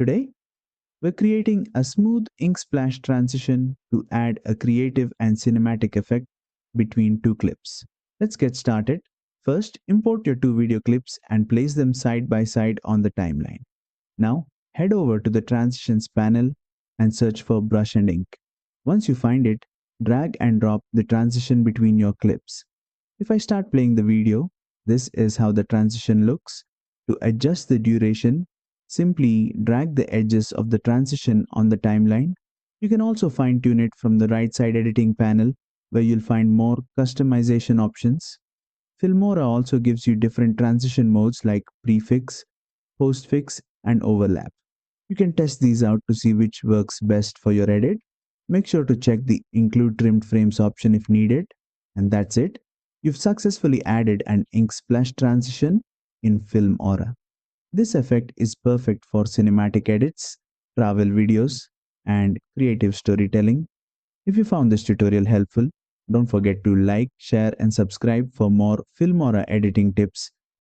Today, we're creating a smooth ink splash transition to add a creative and cinematic effect between two clips. Let's get started. First, import your two video clips and place them side by side on the timeline. Now, head over to the Transitions panel and search for Brush and Ink. Once you find it, drag and drop the transition between your clips. If I start playing the video, this is how the transition looks. To adjust the duration, simply drag the edges of the transition on the timeline. You can also fine-tune it from the right side editing panel, where you'll find more customization options. Filmora also gives you different transition modes like Prefix, Postfix, and Overlap. You can test these out to see which works best for your edit. Make sure to check the Include Trimmed Frames option if needed. And that's it. You've successfully added an ink splash transition in Filmora. This effect is perfect for cinematic edits, travel videos, and creative storytelling. If you found this tutorial helpful, don't forget to like, share, and subscribe for more Filmora editing tips